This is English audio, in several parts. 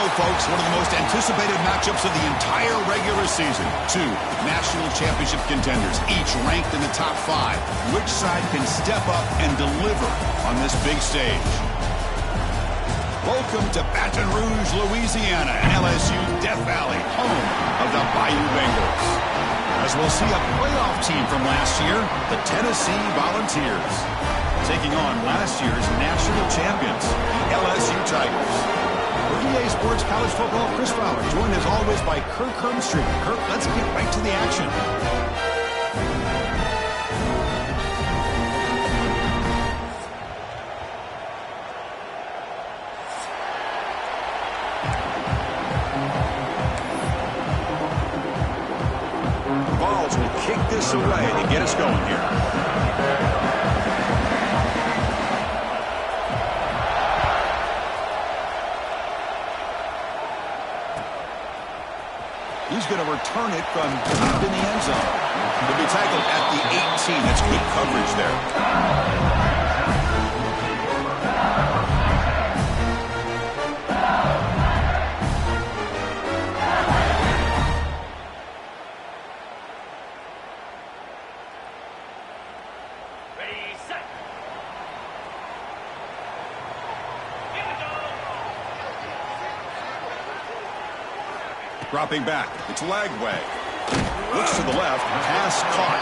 go, folks. One of the most anticipated matchups of the entire regular season. Two national championship contenders, each ranked in the top 5. Which side can step up and deliver on this big stage? Welcome to Baton Rouge, Louisiana, and LSU Death Valley, home of the Bayou Bengals. As we'll see a playoff team from last year, the Tennessee Volunteers, taking on last year's national champions, the LSU Tigers. For EA Sports College Football, Chris Fowler, joined as always by Kirk Hermstreet. Kirk, let's get right to the action. Balls will kick this away to get us going here. He's going to return it from deep in the end zone. He'll be tackled at the 18. That's good coverage there. Dropping back. It's Lagway. Looks to the left. Pass caught.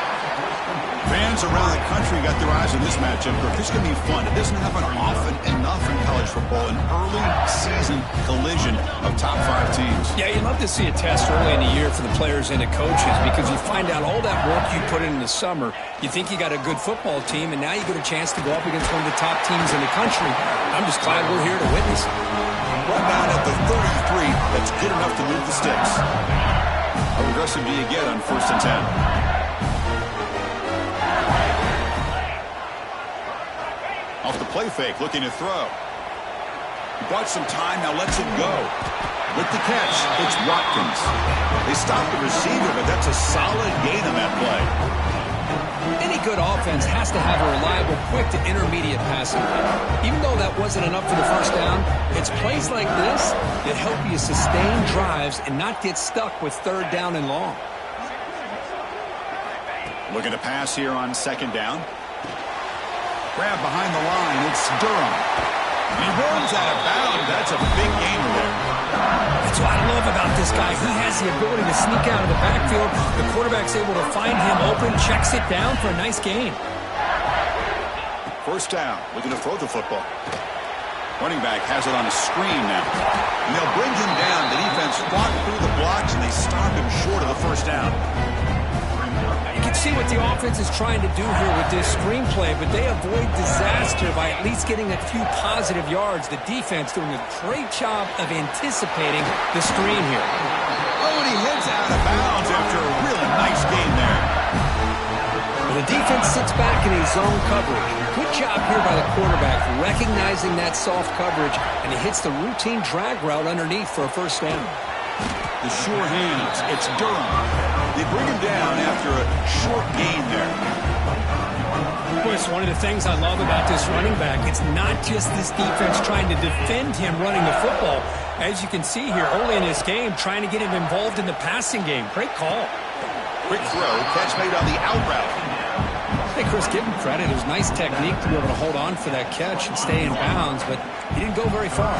Fans around the country got their eyes on this matchup. This is going to be fun. It doesn't happen often enough in college football. An early season collision of top 5 teams. Yeah, you love to see a test early in the year for the players and the coaches because you find out all that work you put in the summer. You think you got a good football team, and now you get a chance to go up against one of the top teams in the country. I'm just glad we're here to witness it. Right down at the 33. That's good enough to move the sticks. How aggressive do you get on 1st and 10? Off the play fake, looking to throw. He bought some time, now lets it go. With the catch, it's Watkins. They stopped the receiver, but that's a solid gain on that play. Any good offense has to have a reliable, quick to intermediate passing. Even though that wasn't enough for the first down, it's plays like this that help you sustain drives and not get stuck with 3rd down and long. Looking to pass here on 2nd down. Grab behind the line. It's Durham. And he runs out of bounds. That's a big gainer there. That's what I love about this guy. He has the ability to sneak out of the backfield. The quarterback's able to find him open, checks it down for a nice gain. 1st down. Looking to throw the football. Running back has it on a screen now. And they'll bring him down. The defense fought through the blocks, and they stop him short of the 1st down. You can see what the offense is trying to do here with this screenplay, but they avoid disaster by at least getting a few positive yards. The defense doing a great job of anticipating the screen here. Oh, and he heads out of bounds after a really nice gain there. The defense sits back in a zone coverage. Good job here by the quarterback, recognizing that soft coverage, and he hits the routine drag route underneath for a 1st down. The sure hands. It's Durham. They bring him down after a short gain there. Boy, it's one of the things I love about this running back. It's not just this defense trying to defend him running the football. As you can see here early in this game, trying to get him involved in the passing game. Great call. Quick throw. Catch made on the out route. Hey, Chris, give him credit. It was nice technique to be able to hold on for that catch and stay in bounds, but he didn't go very far.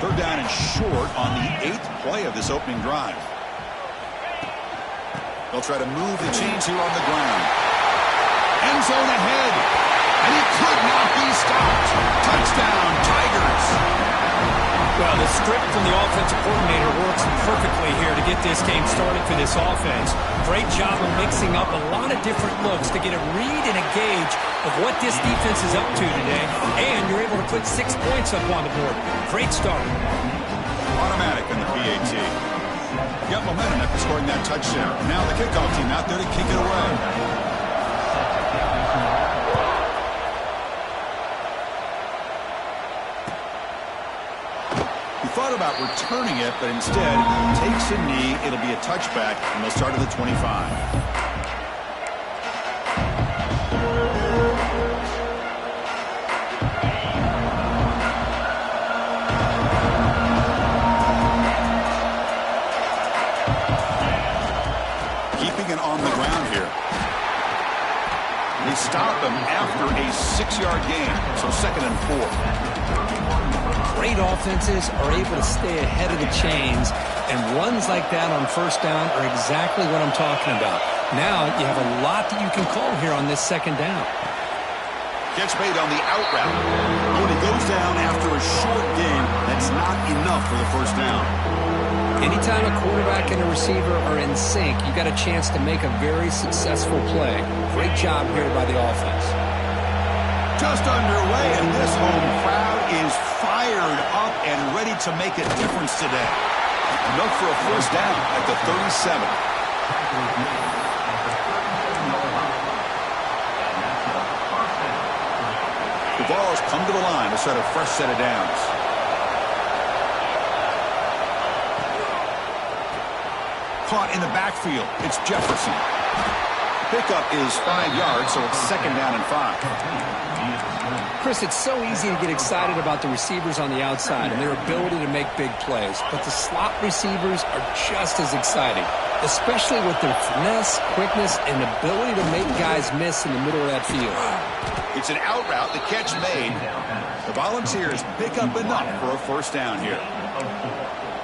3rd down and short on the 8th play of this opening drive. They'll try to move the chains here on the ground. End zone ahead. And he could not be stopped. Touchdown, Tigers. Well, the script from the offensive coordinator works perfectly here to get this game started for this offense. Great job of mixing up a lot of different looks to get a read and a gauge of what this defense is up to today. And you're able to put 6 points up on the board. Great start. Automatic in the PAT. Got momentum after scoring that touchdown. Now the kickoff team out there to kick it away. Thought about returning it, but instead takes a knee. It'll be a touchback, and they'll start at the 25. on the ground here. They stop him after a 6-yard gain, so 2nd and 4. Great offenses are able to stay ahead of the chains, and runs like that on 1st down are exactly what I'm talking about. Now you have a lot that you can call here on this 2nd down. Gets made on the out route. When he goes down after a short gain, that's not enough for the 1st down. Anytime a quarterback and a receiver are in sync, you got a chance to make a very successful play. Great job here by the offense. Just underway, and this home crowd is fired up and ready to make a difference today. Enough for a 1st down at the 37. The ball's come to the line to set a fresh set of downs. Caught in the backfield. It's Jefferson. Pickup is 5 yards, so it's 2nd down and 5. Chris, it's so easy to get excited about the receivers on the outside and their ability to make big plays, but the slot receivers are just as exciting, especially with their finesse, quickness, and ability to make guys miss in the middle of that field. It's an out route. The catch made. The Volunteers pick up enough for a 1st down here.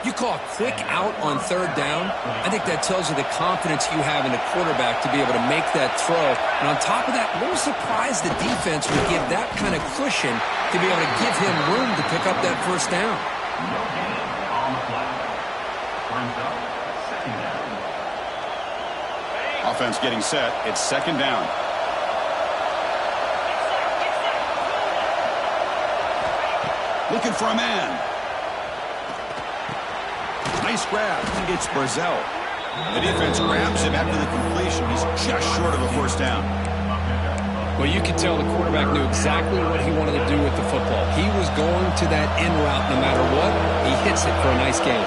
You call a quick out on 3rd down, I think that tells you the confidence you have in the quarterback to be able to make that throw. And on top of that, a little surprised the defense would give that kind of cushion to be able to give him room to pick up that 1st down. Offense getting set. It's 2nd down. Looking for a man. Nice grab. It's Brazel. The defense grabs him after the completion. He's just short of a 1st down. Well, you could tell the quarterback knew exactly what he wanted to do with the football. He was going to that in route no matter what. He hits it for a nice gain.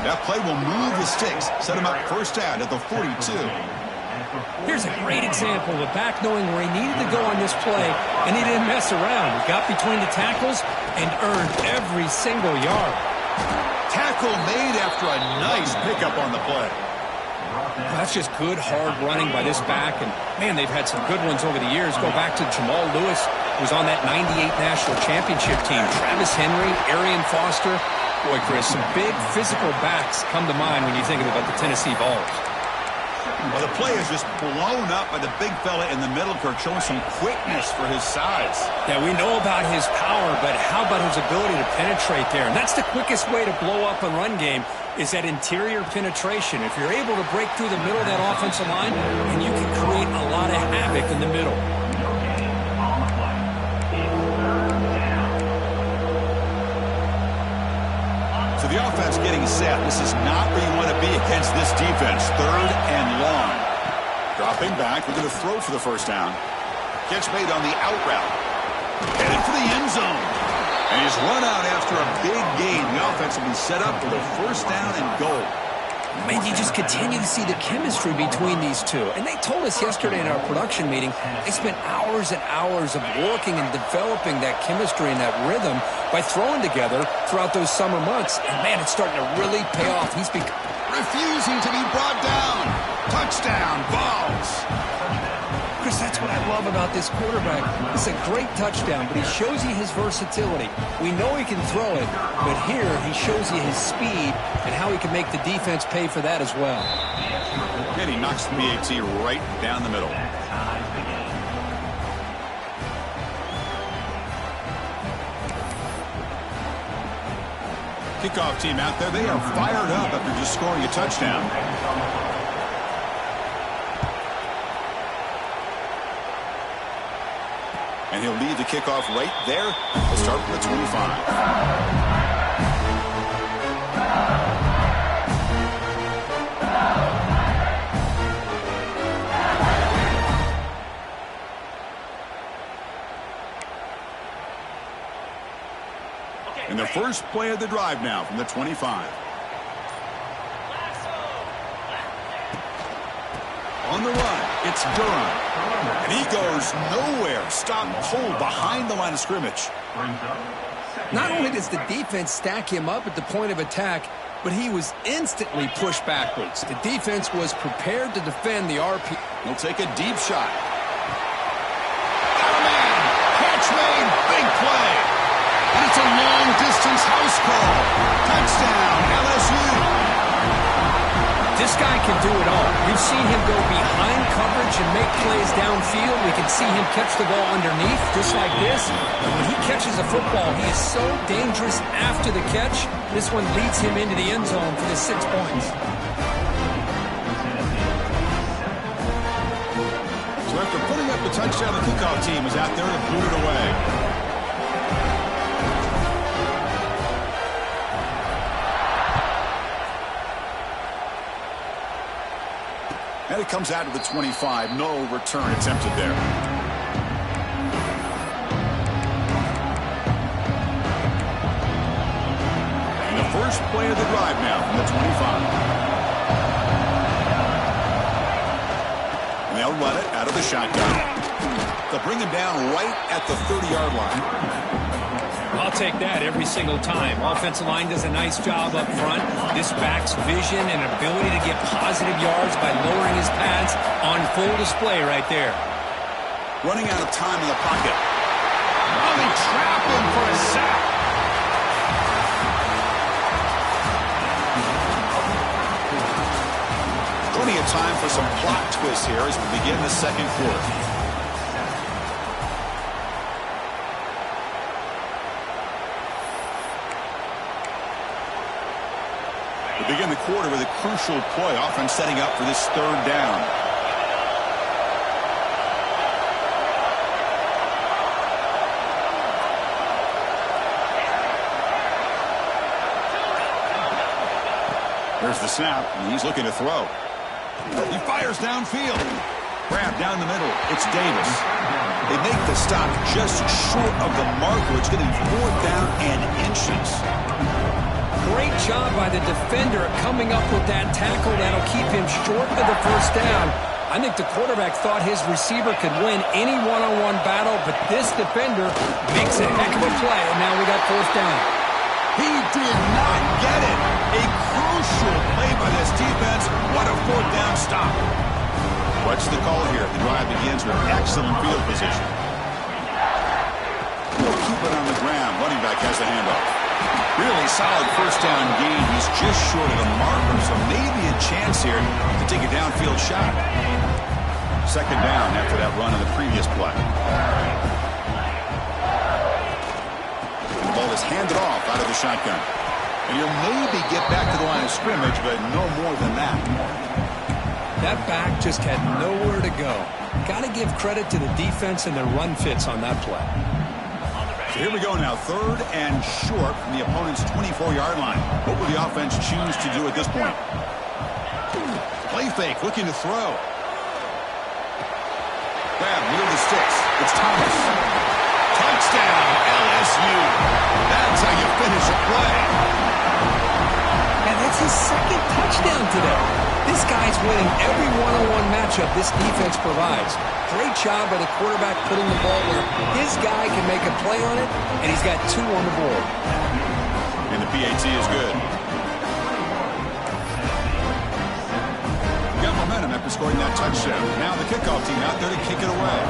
That play will move the sticks. Set him up 1st down at the 42. Here's a great example of the back knowing where he needed to go on this play, and he didn't mess around. He got between the tackles and earned every single yard. Tackle made after a nice pickup on the play. Well, that's just good, hard running by this back, and, man, they've had some good ones over the years. Go back to Jamal Lewis, who was on that 98 National Championship team. Travis Henry, Arian Foster. Boy, Chris, some big physical backs come to mind when you think about the Tennessee Vols. Well, the play is just blown up by the big fella in the middle, Kirk, showing some quickness for his size. Yeah, we know about his power, but how about his ability to penetrate there? And that's the quickest way to blow up a run game, is that interior penetration. If you're able to break through the middle of that offensive line, and you can create a lot of havoc in the middle. So the offense getting set. This is not where you want to be against this defense. 3rd and long. Dropping back. We're going to throw for the 1st down. Catch made on the out route. Headed for the end zone. And he's run out after a big gain. The offense will be set up for the 1st down and goal. Man, you just continue to see the chemistry between these two. And they told us yesterday in our production meeting, they spent hours and hours of working and developing that chemistry and that rhythm by throwing together throughout those summer months. And, man, it's starting to really pay off. He's refusing to be brought down. Touchdown, Vols. Chris, that's what I love about this quarterback. It's a great touchdown, but he shows you his versatility. We know he can throw it, but here he shows you his speed and how he can make the defense pay for that as well. And he knocks the BAT right down the middle. Kickoff team out there, they are fired up after just scoring a touchdown. And he'll lead the kickoff right there. We'll start from the 25. And the first play of the drive now from the 25. On the run, it's Durham. And he goes nowhere. Stopped cold behind the line of scrimmage. Not only does the defense stack him up at the point of attack, but he was instantly pushed backwards. The defense was prepared to defend the RP. He'll take a deep shot. Got a man. Catch made. Big play. And it's a long-distance house call. Touchdown, LSU. This guy can do it all. We've seen him go behind coverage and make plays downfield. We can see him catch the ball underneath, just like this. And when he catches a football, he is so dangerous after the catch. This one leads him into the end zone for the 6 points. So after putting up the touchdown, the kickoff team is out there to boot it away. And it comes out of the 25. No return attempted there. And the first play of the drive now from the 25. And they'll run it out of the shotgun. They'll bring him down right at the 30-yard line. I'll take that every single time. Offensive line does a nice job up front. This back's vision and ability to get positive yards by lowering his pads on full display right there. Running out of time in the pocket. Oh, they trap him for a sack. Plenty of time for some plot twists here as we begin the second quarter. Begin the quarter with a crucial play, often setting up for this third down. There's the snap, and he's looking to throw. He fires downfield. Grab down the middle. It's Davis. They make the stop just short of the marker. It's going to be 4th down and inches. Great job by the defender coming up with that tackle that'll keep him short of the first down. I think the quarterback thought his receiver could win any one-on-one battle, but this defender makes a heck of a play, and now we got 4th down. He did not get it. A crucial play by this defense. What a 4th down stop. What's the call here? The drive begins with excellent field position. We'll keep it on the ground. Running back has the handoff. Really solid first down gain. He's just short of the marker, so maybe a chance here to take a downfield shot. 2nd down after that run on the previous play. And the ball is handed off out of the shotgun. And you'll maybe get back to the line of scrimmage, but no more than that. That back just had nowhere to go. Got to give credit to the defense and their run fits on that play. So here we go now, 3rd and short from the opponent's 24-yard line. What will the offense choose to do at this point? Play fake, looking to throw. Grab near the sticks. It's Thomas. Touchdown, LSU. That's how you finish a play. And that's his 2nd touchdown today. This guy's winning every one-on-one matchup this defense provides. Great job by the quarterback putting the ball where his guy can make a play on it, and he's got 2 on the board. And the PAT is good. We got momentum after scoring that touchdown. Now the kickoff team out there to kick it away.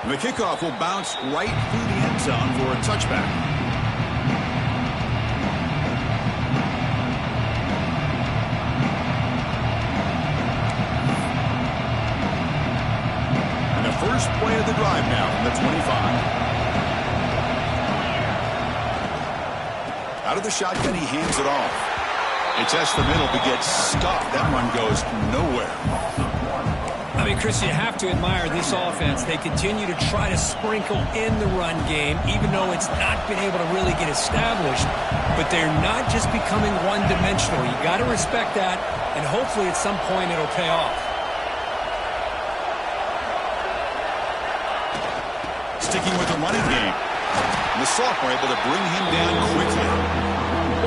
And the kickoff will bounce right through the end zone for a touchback. First play of the drive now from the 25. Out of the shotgun, he hands it off. They test the middle, but gets stuck. That one goes nowhere. I mean, Chris, you have to admire this offense. They continue to try to sprinkle in the run game, even though it's not been able to really get established. But they're not just becoming one-dimensional. You got to respect that, and hopefully at some point it'll pay off. Sticking with the running game. And the sophomore able to bring him down quickly.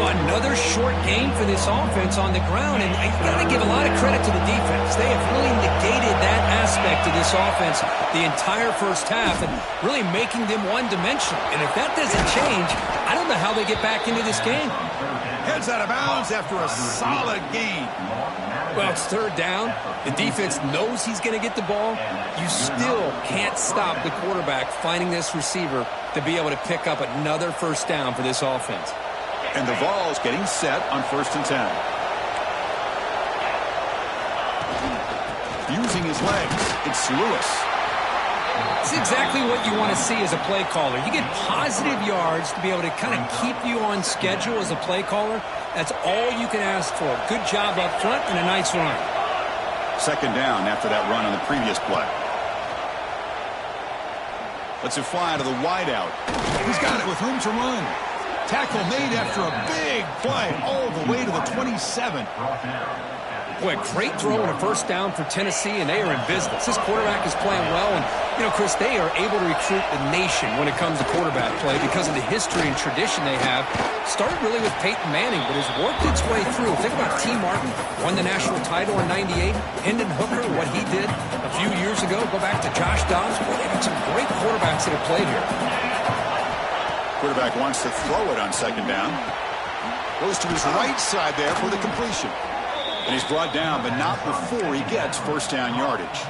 Well, another short game for this offense on the ground, and you got to give a lot of credit to the defense. They have really negated that aspect of this offense the entire first half and really making them one-dimensional. And if that doesn't change, I don't know how they get back into this game. Heads out of bounds after a solid gain. Well, it's third down. The defense knows he's going to get the ball. You still can't stop the quarterback finding this receiver to be able to pick up another first down for this offense. And the Vols getting set on 1st and 10. Using his legs, it's Lewis. It's exactly what you want to see as a play caller. You get positive yards to be able to kind of keep you on schedule as a play caller. That's all you can ask for. Good job up front and a nice run. 2nd down after that run on the previous play. Lets it fly to the wideout. He's got it with room to run. Tackle made after a big play all the way to the 27. Boy, great throw and a first down for Tennessee, and they are in business. This quarterback is playing well, and, you know, Chris, they are able to recruit the nation when it comes to quarterback play because of the history and tradition they have. Started really with Peyton Manning, but has worked its way through. Think about T. Martin, won the national title in '98. Hendon Hooker, what he did a few years ago. Go back to Josh Dobbs. Boy, they've got some great quarterbacks that have played here. Quarterback wants to throw it on 2nd down. Goes to his right side there for the completion. And he's brought down, but not before he gets first down yardage.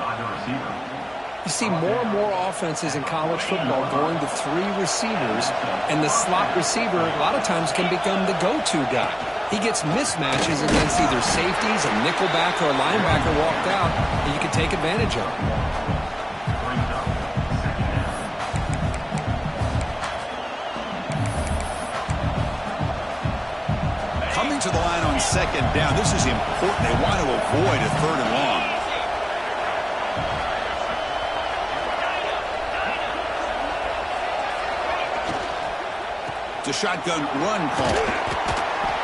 You see more and more offenses in college football going to 3 receivers, and the slot receiver a lot of times can become the go-to guy. He gets mismatches against either safeties, a nickelback, or a linebacker walked out, and you can take advantage of it. Coming to the line on 2nd down. This is important. They want to avoid a 3rd and long. It's a shotgun run call.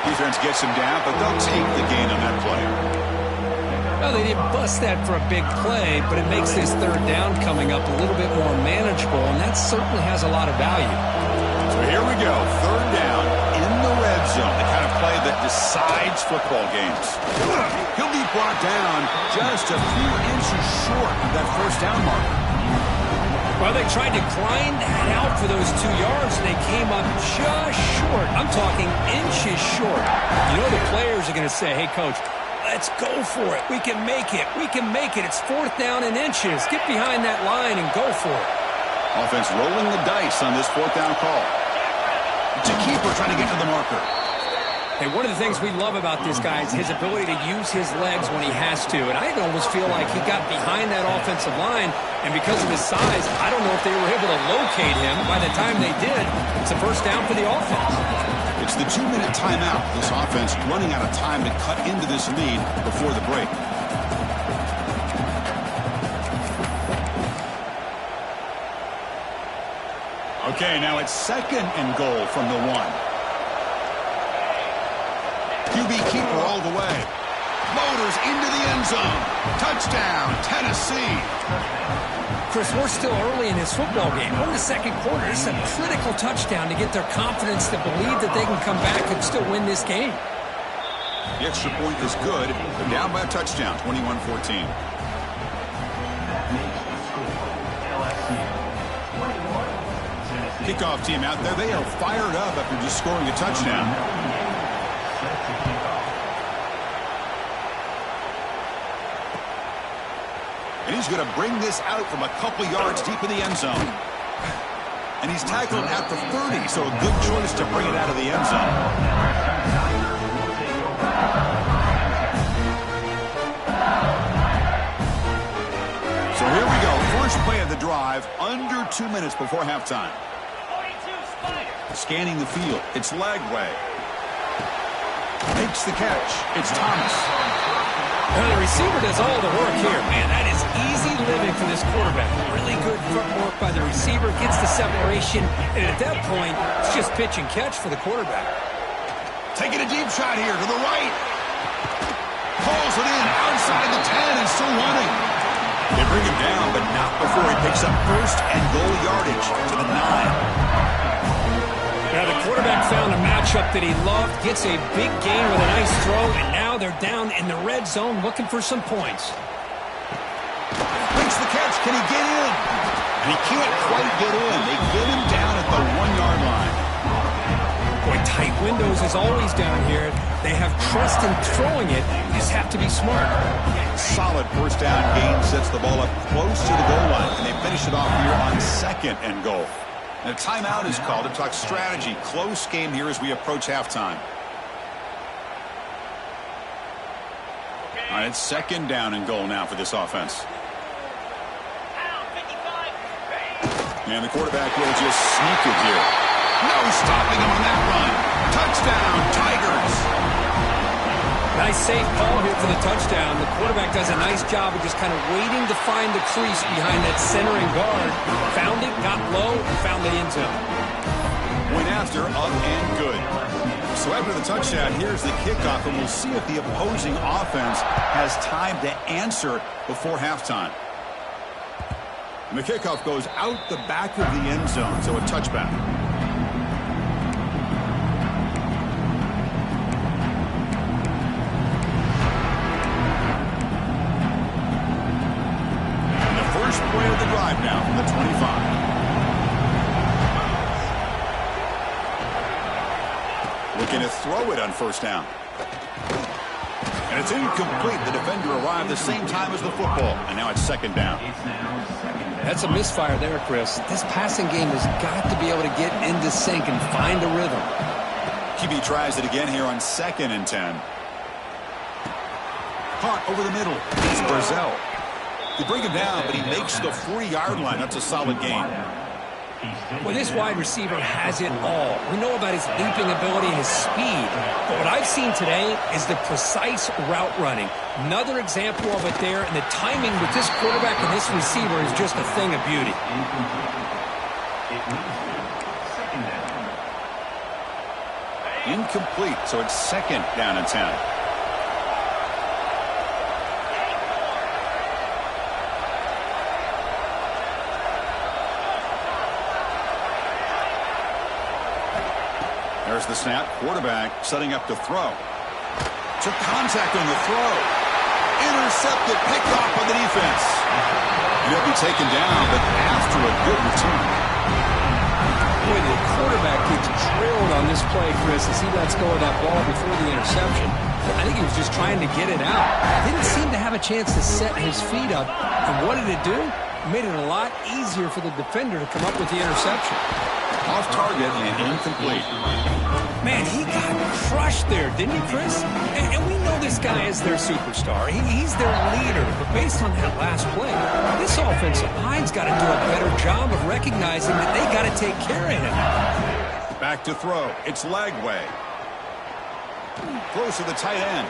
Defense gets him down, but they'll take the gain on that play. Well, they didn't bust that for a big play, but it makes this 3rd down coming up a little bit more manageable, and that certainly has a lot of value. So here we go. 3rd down in the red zone. The kind of play that decides football games. He'll be brought down just a few inches short of that first down marker. Well, they tried to grind that out for those 2 yards, and they came up just short. I'm talking inches short. You know the players are going to say, hey, Coach, let's go for it. We can make it. We can make it. It's 4th down in inches. Get behind that line and go for it. Offense rolling the dice on this 4th down call. It's a keeper trying to get to the marker. Hey, one of the things we love about this guy is his ability to use his legs when he has to. And I almost feel like he got behind that offensive line, and because of his size, I don't know if they were able to locate him. By the time they did, it's a first down for the offense. It's the 2-minute timeout. This offense running out of time to cut into this lead before the break. Okay, now it's 2nd and goal from the 1. QB keeper all the way. Motors into the end zone. Touchdown, Tennessee. Chris, we're still early in this football game. We're in the 2nd quarter. This is a critical touchdown to get their confidence to believe that they can come back and still win this game. The extra point is good. They're down by a touchdown, 21-14. Kickoff team out there. They are fired up after just scoring a touchdown. And he's going to bring this out from a couple yards deep in the end zone. And he's tackled at the 30, so a good choice to bring it out of the end zone. So here we go. First play of the drive, under 2 minutes before halftime. Scanning the field. It's Lagway. Makes the catch. It's Thomas. Well, the receiver does all the work here. Man, that is easy living for this quarterback. Really good footwork by the receiver. Gets the separation. And at that point, it's just pitch and catch for the quarterback. Taking a deep shot here to the right. Pulls it in outside the 10 and still running. They bring him down, but not before he picks up first and goal yardage to the 9. Now, the quarterback found a matchup that he loved, gets a big gain with a nice throw, and now they're down in the red zone looking for some points. Makes the catch. Can he get in? And he can't quite get in. They get him down at the 1-yard line. Boy, tight windows is always down here. They have trust in throwing it. You just have to be smart. Solid first down gain, sets the ball up close to the goal line, and they finish it off here on 2nd and goal. And a timeout is called to talk strategy. Close game here as we approach halftime. All right, it's 2nd down and goal now for this offense. And the quarterback will just sneak it here. No stopping him on that run. Touchdown, Tigers. Nice safe call here for the touchdown. The quarterback does a nice job of just kind of waiting to find the crease behind that centering guard. Found it, got low, and found the end zone. Went after, up and good. So after the touchdown, here's the kickoff, and we'll see if the opposing offense has time to answer before halftime. And the kickoff goes out the back of the end zone, so a touchback. And the first play of the drive now from the 25. Looking to throw it on first down. And it's incomplete. The defender arrived the same time as the football, and now it's 2nd down. That's a misfire there, Chris. This passing game has got to be able to get into sync and find a rhythm. QB tries it again here on 2nd and 10. Caught over the middle. It's Brazil. They bring him down, but he makes the 40-yard line. That's a solid gain. Well, this wide receiver has it all. We know about his leaping ability and his speed, but what I've seen today is the precise route running. Another example of it there, and the timing with this quarterback and this receiver is just a thing of beauty. Incomplete, so it's 2nd down and 10. There's the snap. Quarterback setting up to throw. Took contact on the throw. Intercepted. Picked off by the defense. He'll be taken down, but after a good return. Boy, the quarterback gets drilled on this play, Chris, as he lets go of that ball before the interception. I think he was just trying to get it out. Didn't seem to have a chance to set his feet up. And what did it do? It made it a lot easier for the defender to come up with the interception. Off target and incomplete. Man, he got crushed there, didn't he, Chris? And we know this guy is their superstar. He's their leader. But based on that last play, this offensive line's got to do a better job of recognizing that they got to take care of him. Back to throw. It's Lagway. Close to the tight end.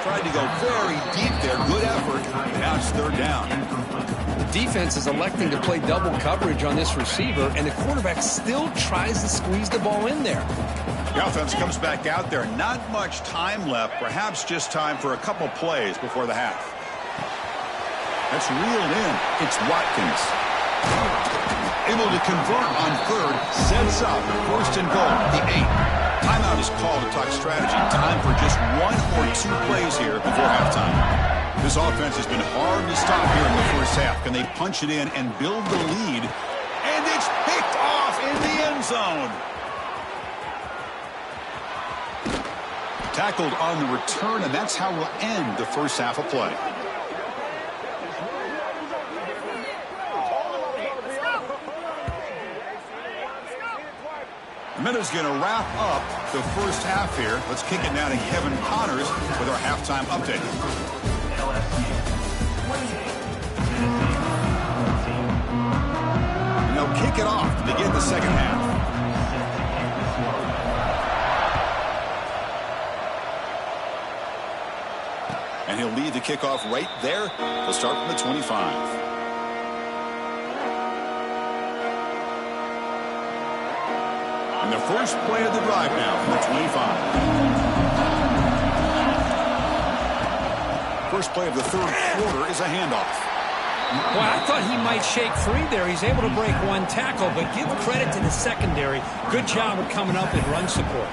Tried to go very deep there. Good effort. Now it's 3rd down. The defense is electing to play double coverage on this receiver, and the quarterback still tries to squeeze the ball in there. The offense comes back out there. Not much time left. Perhaps just time for a couple plays before the half. That's reeled in. It's Watkins. Able to convert on 3rd. Sets up 1st and goal. The 8. Timeout is called to talk strategy. Time for just 1 or 2 plays here before halftime. This offense has been hard to stop here in the first half. Can they punch it in and build the lead? And it's picked off in the end zone. Tackled on the return, and that's how we'll end the first half of play. A minute's going to wrap up the first half here. Let's kick it now to Kevin Connors with our halftime update. And they'll kick it off to begin the second half. And he'll lead the kickoff right there. He'll start from the 25. And the first play of the drive now from the 25. First play of the 3rd quarter is a handoff. Well, I thought he might shake free there. He's able to break one tackle, but give credit to the secondary. Good job of coming up and run support.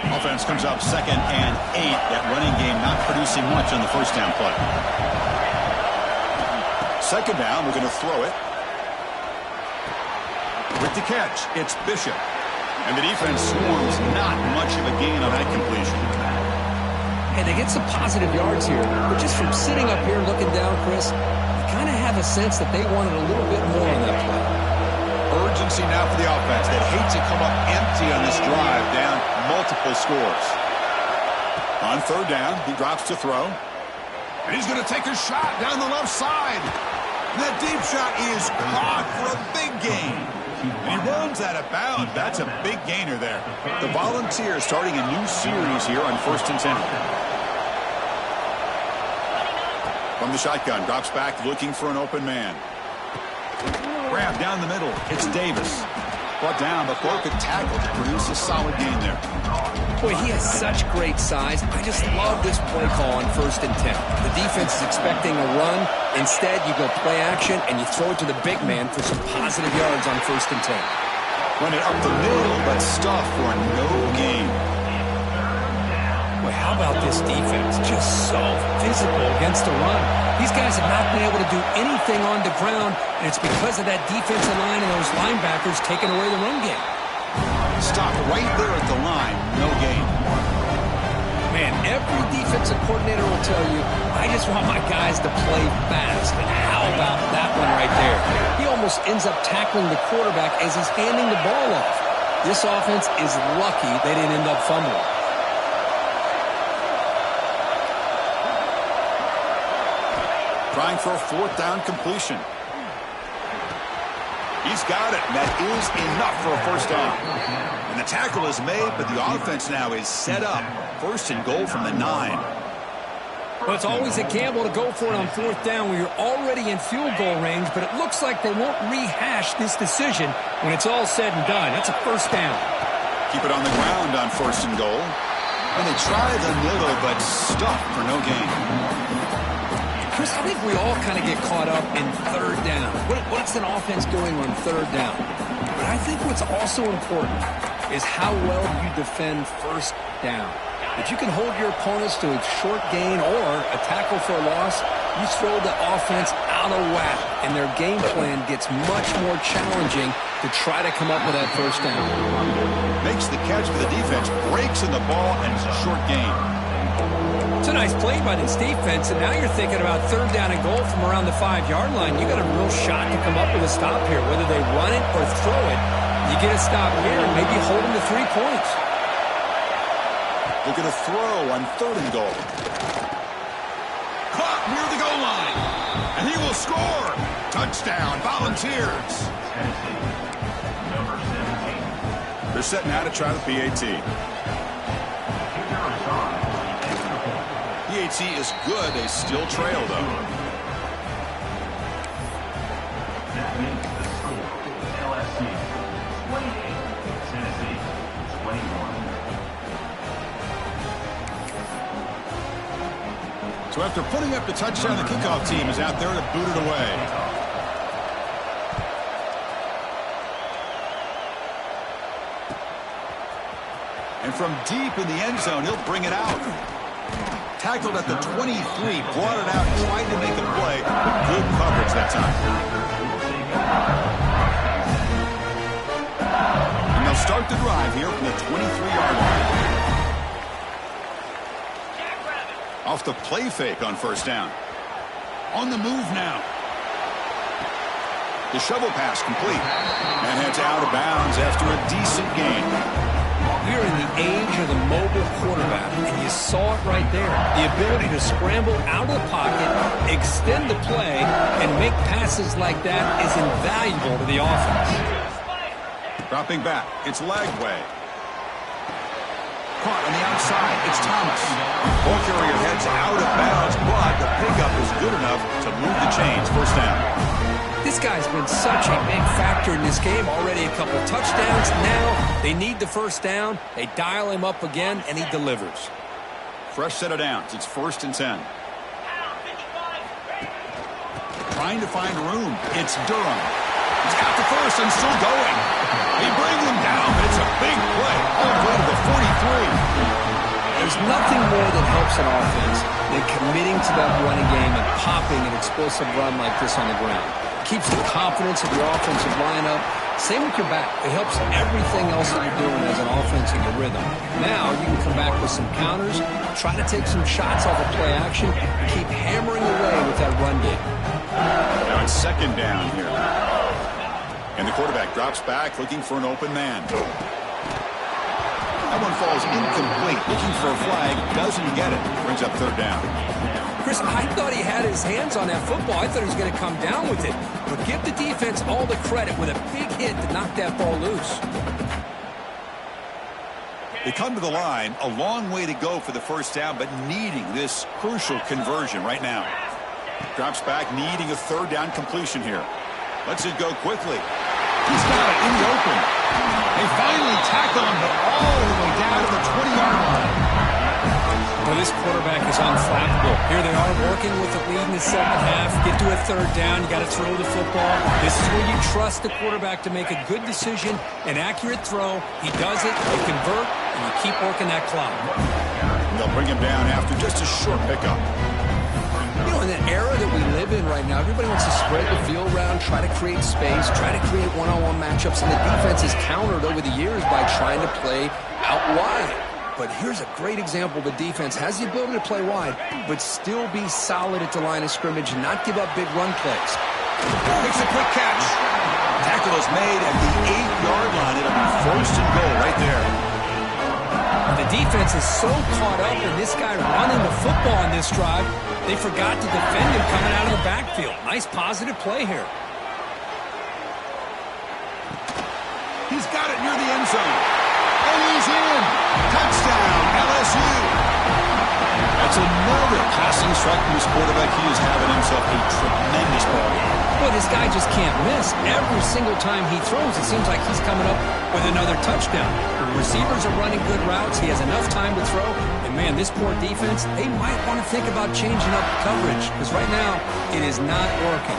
Offense comes up 2nd and 8. That running game not producing much on the first down play. 2nd down, we're going to throw it. With the catch, it's Bishop. And the defense swarms not much of a gain on that completion. And they get some positive yards here, but just from sitting up here looking down, Chris, you kind of have a sense that they wanted a little bit more on that play. Urgency now for the offense. They'd hate to come up empty on this drive, down multiple scores. On 3rd down, he drops to throw. And he's going to take a shot down the left side. And that deep shot is caught for a big gain. And he runs out of bounds. That's a big gainer there. The Volunteers starting a new series here on 1st and 10. From the shotgun, drops back looking for an open man. Grab down the middle. It's Davis. Brought down, but broken tackle to produce a solid gain there. Boy, he has such great size. I just love this play call on 1st and 10. The defense is expecting a run. Instead, you go play action, and you throw it to the big man for some positive yards on 1st and 10. Run it up the middle, but stuff for no gain. Boy, how about this defense? Just so physical against the run. These guys have not been able to do anything on the ground, and it's because of that defensive line and those linebackers taking away the run game. Stop right there at the line. No gain. Man, every defensive coordinator will tell you, I just want my guys to play fast. And how about that one right there? He almost ends up tackling the quarterback as he's handing the ball off. This offense is lucky they didn't end up fumbling. Trying for a 4th down completion. He's got it. That is enough for a 1st down. And the tackle is made, but the offense now is set up. 1st and goal from the 9. Well, it's always a gamble to go for it on 4th down when you're already in field goal range, but it looks like they won't rehash this decision when it's all said and done. That's a 1st down. Keep it on the ground on 1st and goal. And they try the middle, but stuck for no gain. Chris, I think we all kind of get caught up in 3rd down. What's an offense doing on 3rd down? But I think what's also important is how well you defend 1st down. If you can hold your opponents to a short gain or a tackle for a loss, you throw the offense out of whack, and their game plan gets much more challenging to try to come up with that 1st down. Makes the catch for the defense, breaks in the ball, and it's a short gain. It's a nice play by this defense, and now you're thinking about 3rd down and goal from around the 5-yard line. You got a real shot to come up with a stop here. Whether they run it or throw it, you get a stop here and maybe hold them to 3 points. They're going to throw on 3rd and goal. Caught near the goal line, and he will score. Touchdown, Volunteers. They're setting out to try the PAT. PAT is good. They still trail, though. That means the score, LSU 28, Tennessee 21. So after putting up the touchdown, the kickoff team is out there to boot it away. And from deep in the end zone, he'll bring it out. Tackled at the 23, brought it out, tried to make a play. Good coverage that time. And they'll start the drive here from the 23-yard line. Off the play fake on 1st down. On the move now. The shovel pass complete. And heads out of bounds after a decent gain. We're in the age of the mobile quarterback, and you saw it right there. The ability to scramble out of the pocket, extend the play, and make passes like that is invaluable to the offense. Dropping back, it's Lagway. Caught on the outside, it's Thomas. Ball carrier heads out of bounds, but the pickup is good enough to move the chains. 1st down. This guy's been such a big factor in this game. Already a couple touchdowns. Now they need the 1st down. They dial him up again, and he delivers. Fresh set of downs. It's 1st and 10. trying to find room. It's Durham. He's got the first and still going. He brings him down. It's a big play all the way to the 43. There's nothing more that helps an offense than committing to that running game and popping an explosive run like this on the ground. It keeps the confidence of your offensive lineup. Same with your back. It helps everything else that you're doing as an offense in your rhythm. Now you can come back with some counters, try to take some shots off of play action, and keep hammering away with that run game. Now it's second down here. And the quarterback drops back looking for an open man. That one falls incomplete. Looking for a flag. Doesn't get it. Brings up third down. Chris, I thought he had his hands on that football. I thought he was going to come down with it. But give the defense all the credit with a big hit to knock that ball loose. They come to the line. A long way to go for the first down, but needing this crucial conversion right now. Drops back, needing a third down completion here. Lets it go quickly. He's got it in the open. They finally tackle him, but all the way down to the 20-yard line. Well, this quarterback is unflappable. Here they are working with the lead in the second half. Get to a third down. You got to throw the football. This is where you trust the quarterback to make a good decision, an accurate throw. He does it, you convert, and you keep working that clock. And they'll bring him down after just a short pickup. You know, in the era that we live in right now, everybody wants to spread the field around, try to create space, try to create one-on-one matchups, and the defense is countered over the years by trying to play out wide. But here's a great example. The defense has the ability to play wide, but still be solid at the line of scrimmage and not give up big run plays. Makes a quick catch. Tackle is made at the 8-yard line. It'll be first and goal right there. The defense is so caught up in this guy running the football on this drive, they forgot to defend him coming out of the backfield. Nice positive play here. He's got it near the end zone. And he's in. Touchdown, LSU. That's another passing strike from his quarterback. He is having himself a tremendous ball game. Well, this guy just can't miss. Every single time he throws, it seems like he's coming up with another touchdown. The receivers are running good routes. He has enough time to throw. And, man, this poor defense, they might want to think about changing up coverage because right now it is not working.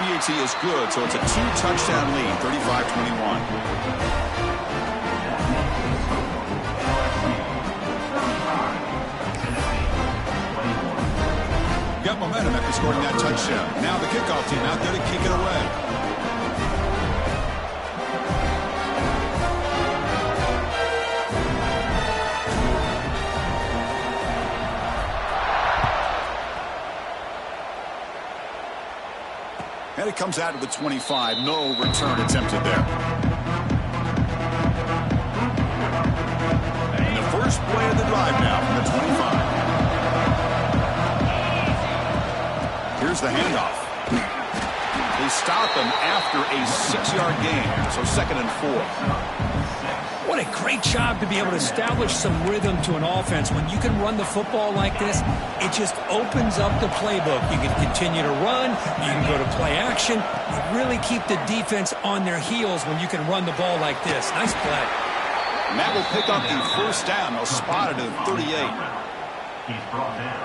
PAT is good, so it's a 2-touchdown lead, 35-21. Got momentum after scoring that touchdown. Now the kickoff team out there to kick it away. And it comes out to the 25. No return attempted there. And the first play of the drive now from the 25. Here's the handoff. They stop him after a 6-yard gain. So 2nd and 4. What a great job to be able to establish some rhythm to an offense. When you can run the football like this, it just opens up the playbook. You can continue to run. You can go to play action. You really keep the defense on their heels when you can run the ball like this. Nice play. And that will pick up the first down. They'll spot it at 38.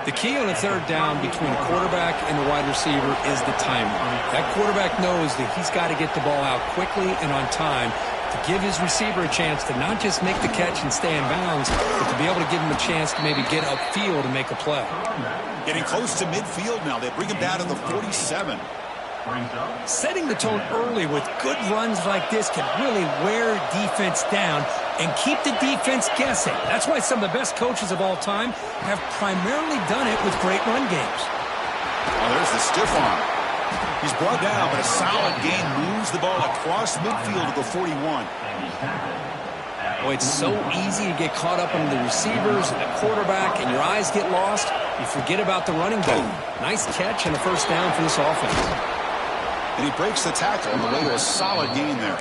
The key on the third down between the quarterback and the wide receiver is the timing. That quarterback knows that he's got to get the ball out quickly and on time to give his receiver a chance to not just make the catch and stay in bounds, but to be able to give him a chance to maybe get upfield and make a play. Getting close to midfield now. They bring him down to the 47. Setting the tone early with good runs like this can really wear defense down and keep the defense guessing. That's why some of the best coaches of all time have primarily done it with great run games. Oh, there's the stiff arm. He's brought down, but a solid gain moves the ball across midfield to the 41. Boy, it's so easy to get caught up in the receivers and the quarterback, and your eyes get lost. You forget about the running game. Nice catch and a first down for this offense. And he breaks the tackle on the way to a solid gain there.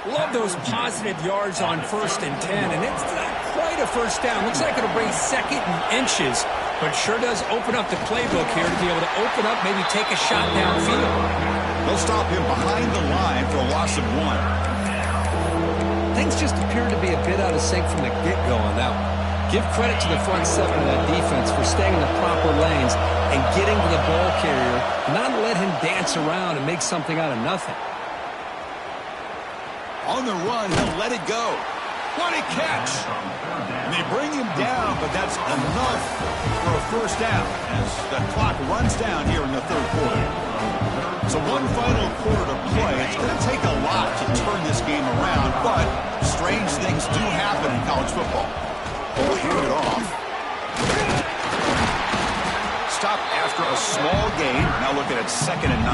Love those positive yards on 1st and 10, and it's not quite a first down. Looks like it'll bring 2nd and inches, but sure does open up the playbook here to be able to open up, maybe take a shot downfield. They'll stop him behind the line for a loss of 1. Things just appear to be a bit out of sync from the get-go on that one. Give credit to the front seven of that defense for staying in the proper lanes and getting to the ball carrier, not let him dance around and make something out of nothing. On the run, he'll let it go. What a catch! And they bring him down, but that's enough for a first down as the clock runs down here in the third quarter. So one final quarter to play. It's going to take a lot to turn this game around, but strange things do happen in college football. Ball handed off. Stop after a small gain. Now looking at 2nd and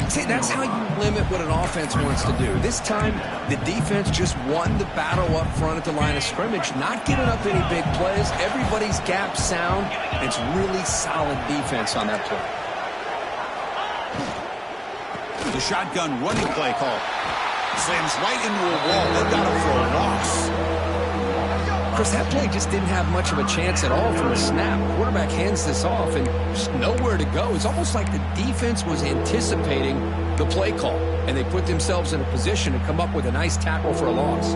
9. See, that's how you limit what an offense wants to do. This time, the defense just won the battle up front at the line of scrimmage, not giving up any big plays. Everybody's gap sound. It's really solid defense on that play. The shotgun running play call. Slams right into a wall. They've got him for a loss. Chris, that play just didn't have much of a chance at all from the snap. Quarterback hands this off and just nowhere to go. It's almost like the defense was anticipating the play call, and they put themselves in a position to come up with a nice tackle for a loss.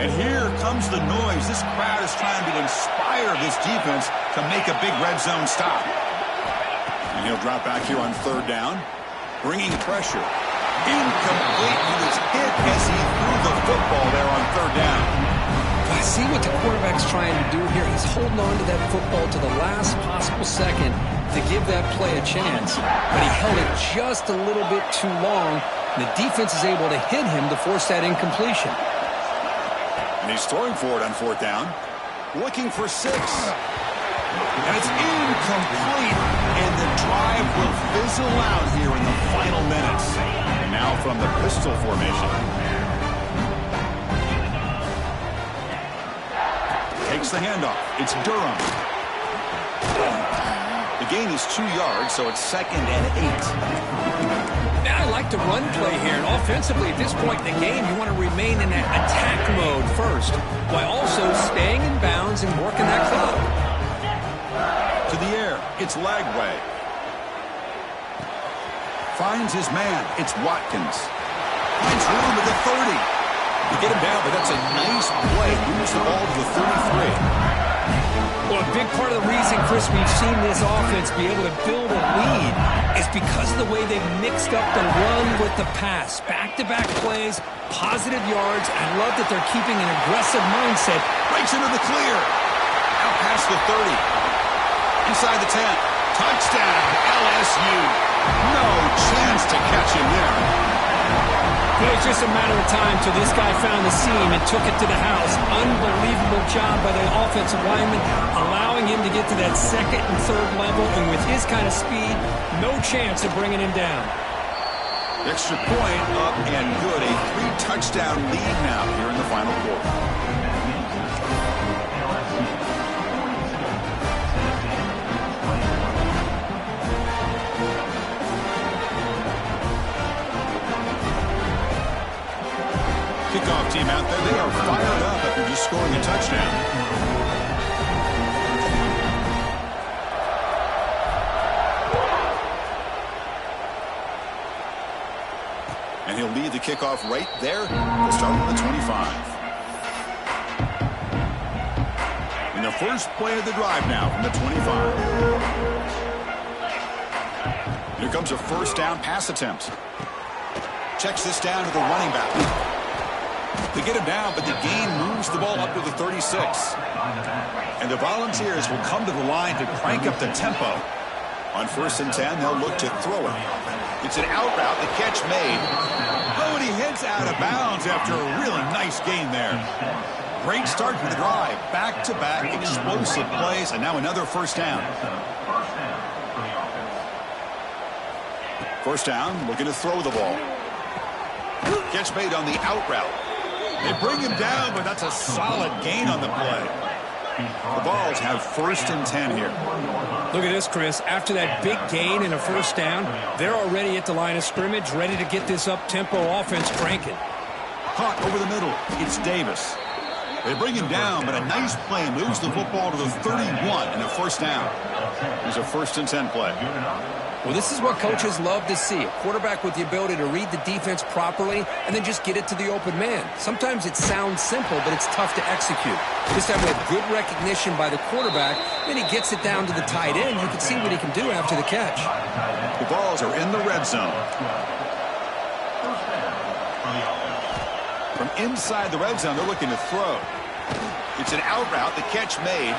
And here comes the noise. This crowd is trying to inspire this defense to make a big red zone stop. And he'll drop back here on 3rd down, bringing pressure. Incomplete. He was hit as he threw the football there on 3rd down. I see what the quarterback's trying to do here. He's holding on to that football to the last possible second to give that play a chance. But he held it just a little bit too long. The defense is able to hit him to force that incompletion. And he's throwing for it on 4th down. Looking for 6. And it's incomplete. And the drive will fizzle out here in the final minutes. And now from the pistol formation. Takes the handoff. It's Durham. The gain is 2 yards, so it's 2nd and 8. Now I like the run play here. And offensively, at this point in the game, you want to remain in that attack mode first, while also staying in bounds and working that clock. To the air. It's Lagway. Finds his man. It's Watkins. Finds room at the 30. To get him down, but that's a nice play. Moves the ball to the 33. Well, a big part of the reason, Chris, we've seen this offense be able to build a lead is because of the way they've mixed up the run with the pass. Back-to-back plays, positive yards. I love that they're keeping an aggressive mindset. Breaks into the clear. Out past the 30. Inside the 10. Touchdown, LSU. No chance to catch him there. It was just a matter of time till this guy found the seam and took it to the house. Unbelievable job by the offensive lineman, allowing him to get to that 2nd and 3rd level, and with his kind of speed, no chance of bringing him down. Extra point up and good. A 3-touchdown lead now here in the final quarter. Kickoff team out there, they are fired up after just scoring a touchdown. And he'll lead the kickoff right there. We'll start on the 25. And the first play of the drive now from the 25. Here comes a 1st down pass attempt. Checks this down to the running back. They get him down, but the gain moves the ball up to the 36. And the Volunteers will come to the line to crank up the tempo. On 1st and 10, they'll look to throw it. It's an out route, the catch made. Oh, and he heads out of bounds after a really nice gain there. Great start to the drive. Back-to-back explosive plays, and now another 1st down. 1st down, looking to throw the ball. Catch made on the out route. They bring him down, but that's a solid gain on the play. The Vols have 1st and 10 here. Look at this, Chris. After that big gain and a 1st down, they're already at the line of scrimmage, ready to get this up-tempo offense cranking. Caught over the middle. It's Davis. They bring him down, but a nice play moves the football to the 31 and a first down. Here's a 1st and 10 play. Well, this is what coaches love to see. A quarterback with the ability to read the defense properly and then just get it to the open man. Sometimes it sounds simple, but it's tough to execute. This time we have good recognition by the quarterback. Then he gets it down to the tight end. You can see what he can do after the catch. The balls are in the red zone. From inside the red zone, they're looking to throw. It's an out route. The catch made.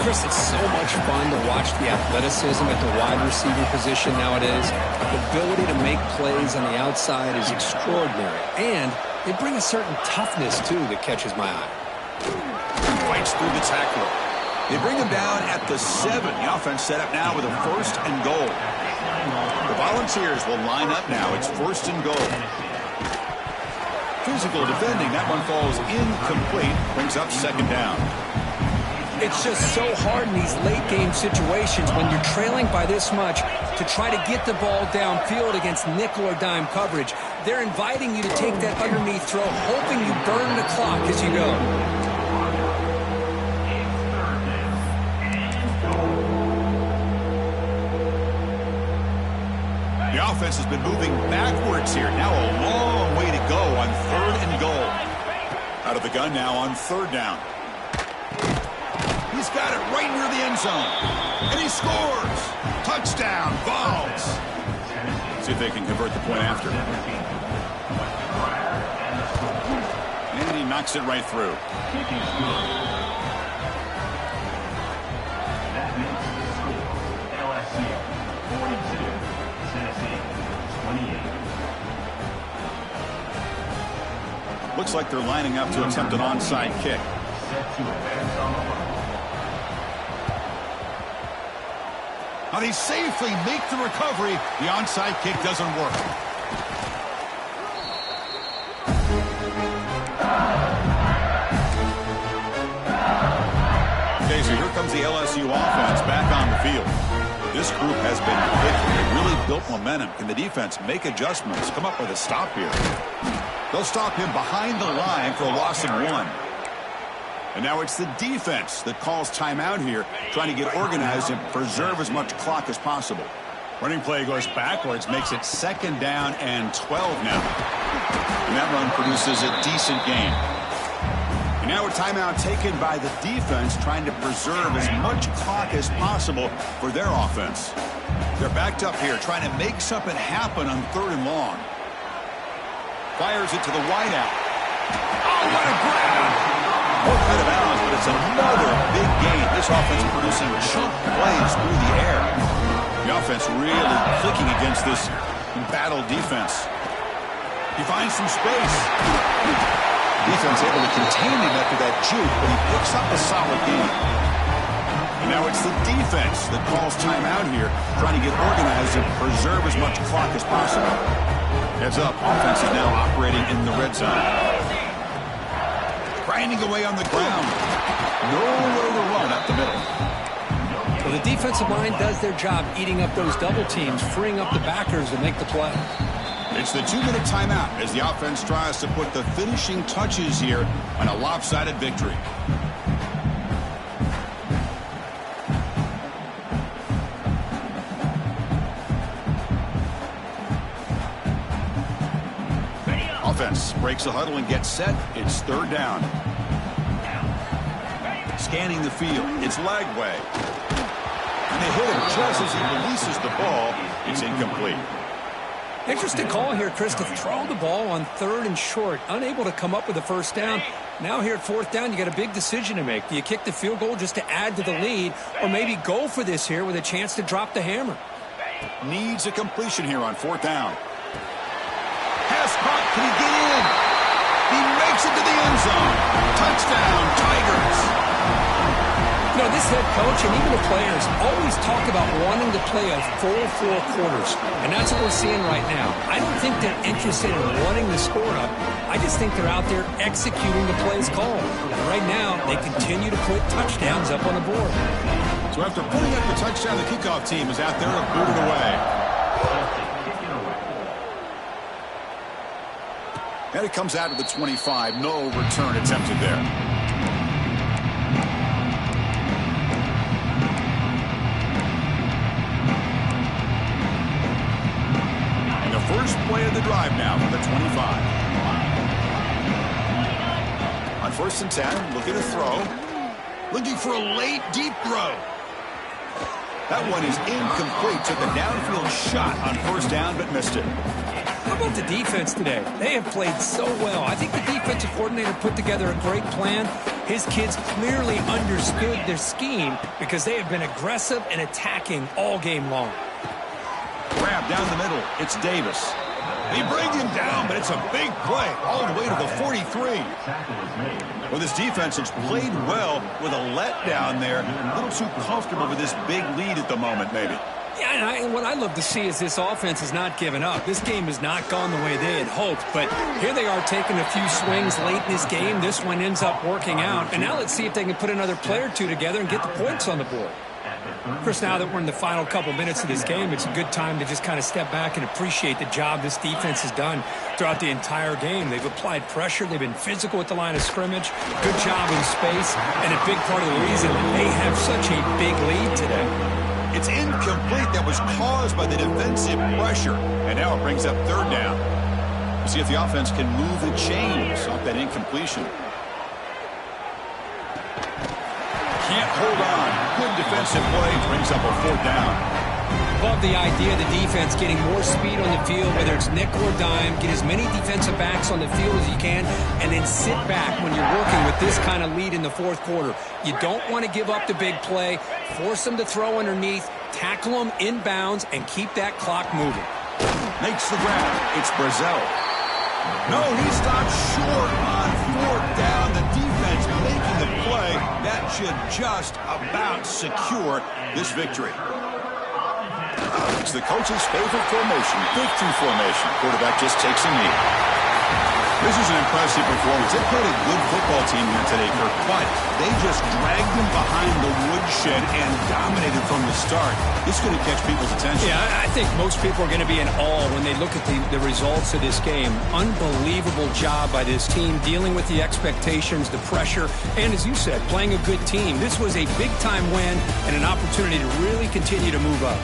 Chris, it's so much fun to watch the athleticism at the wide receiver position nowadays. The ability to make plays on the outside is extraordinary. And they bring a certain toughness, too, that catches my eye. Fights through the tackle. They bring him down at the 7. The offense set up now with a 1st and goal. The Volunteers will line up now. It's 1st and goal. Physical defending. That one falls incomplete. Brings up 2nd down. It's just so hard in these late-game situations when you're trailing by this much to try to get the ball downfield against nickel or dime coverage. They're inviting you to take that underneath throw, hoping you burn the clock as you go. The offense has been moving backwards here. Now a long way to go on 3rd and goal. Out of the gun now on 3rd down. He's got it right near the end zone. And he scores. Touchdown, Vols. See if they can convert the point after. And he knocks it right through. That makes the score LSU 42, Tennessee 28. Looks like they're lining up to attempt an onside kick. Set to advance on the line. Now they safely make the recovery. The onside kick doesn't work. Okay, so here comes the LSU offense back on the field. This group has been hitting. They really built momentum. Can the defense make adjustments? Come up with a stop here. They'll stop him behind the line for a loss of 1. And now it's the defense that calls timeout here, trying to get organized and preserve as much clock as possible. Running play goes backwards, makes it 2nd down and 12 now. And that run produces a decent gain. And now a timeout taken by the defense, trying to preserve as much clock as possible for their offense. They're backed up here, trying to make something happen on 3rd and long. Fires it to the wideout. Oh, what a grab! Both out of bounds, but it's another big gain. This offense producing chunk plays through the air. The offense really clicking against this embattled defense. He finds some space. Defense able to contain him after that juke, but he picks up a solid gain. And now it's the defense that calls timeout here, trying to get organized and preserve as much clock as possible. Heads up, offense is now operating in the red zone. Grinding away on the ground. Nowhere to run up the middle. Well, the defensive line does their job eating up those double teams, freeing up the backers to make the play. It's the 2-minute timeout as the offense tries to put the finishing touches here on a lopsided victory. Offense breaks the huddle and gets set. It's 3rd down. Scanning the field. It's Lagway. And they hit him just as he releases the ball. It's incomplete. Interesting call here, Chris, to throw the ball on 3rd and short, unable to come up with a first down. Now here at 4th down, you got a big decision to make. Do you kick the field goal just to add to the lead, or maybe go for this here with a chance to drop the hammer? Needs a completion here on 4th down. Pass caught. Can he get in? He makes it to the end zone. Touchdown, Tigers. You know, this head coach and even the players always talk about wanting to play a full 4 quarters, and that's what we're seeing right now. I don't think they're interested in wanting the score up. I just think they're out there executing the plays called. And right now, they continue to put touchdowns up on the board. So after putting up the touchdown, the kickoff team is out there to boot it away. And it comes out of the 25. No return attempted there. And the first play of the drive now from the 25. On 1st and 10, looking to throw. Looking for a late, deep throw. That one is incomplete. Took a downfield shot on 1st down, but missed it. How about the defense today? They have played so well. I think the defensive coordinator put together a great plan. His kids clearly understood their scheme because they have been aggressive and attacking all game long. Grab down the middle. It's Davis. They bring him down, but it's a big play all the way to the 43. Well, this defense has played well with a letdown there. A little too comfortable with this big lead at the moment, maybe. Yeah, and what I love to see is this offense has not given up. This game has not gone the way they had hoped, but here they are taking a few swings late in this game. This one ends up working out, and now let's see if they can put another play or two together and get the points on the board. Of course, now that we're in the final couple minutes of this game, it's a good time to just kind of step back and appreciate the job this defense has done throughout the entire game. They've applied pressure. They've been physical at the line of scrimmage. Good job in space, and a big part of the reason they have such a big lead today. It's incomplete. That was caused by the defensive pressure. And now it brings up 3rd down. We'll see if the offense can move the chains off that incompletion. Can't hold on. Good defensive play. Brings up a 4th down. Love the idea of the defense getting more speed on the field, whether it's nickel or dime. Get as many defensive backs on the field as you can, and then sit back when you're working with this kind of lead in the 4th quarter. You don't want to give up the big play. Force them to throw underneath, tackle them inbounds, and keep that clock moving. Makes the grab. It's Brazil. No, he stopped short on 4th down. The defense making the play. That should just about secure this victory. It's the coach's favorite formation, big 2 formation. Quarterback just takes a knee. This is an impressive performance. They played a good football team here today, Kirk, but they just dragged them behind the woodshed and dominated from the start. This is going to catch people's attention. Yeah, I think most people are going to be in awe when they look at the results of this game. Unbelievable job by this team, dealing with the expectations, the pressure, and as you said, playing a good team. This was a big-time win and an opportunity to really continue to move up.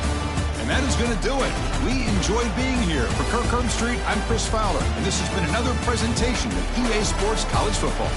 And that is going to do it. We enjoyed being here. For Kirk Herbstreit, I'm Chris Fowler, and this has been another presentation of EA Sports College Football.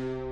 game.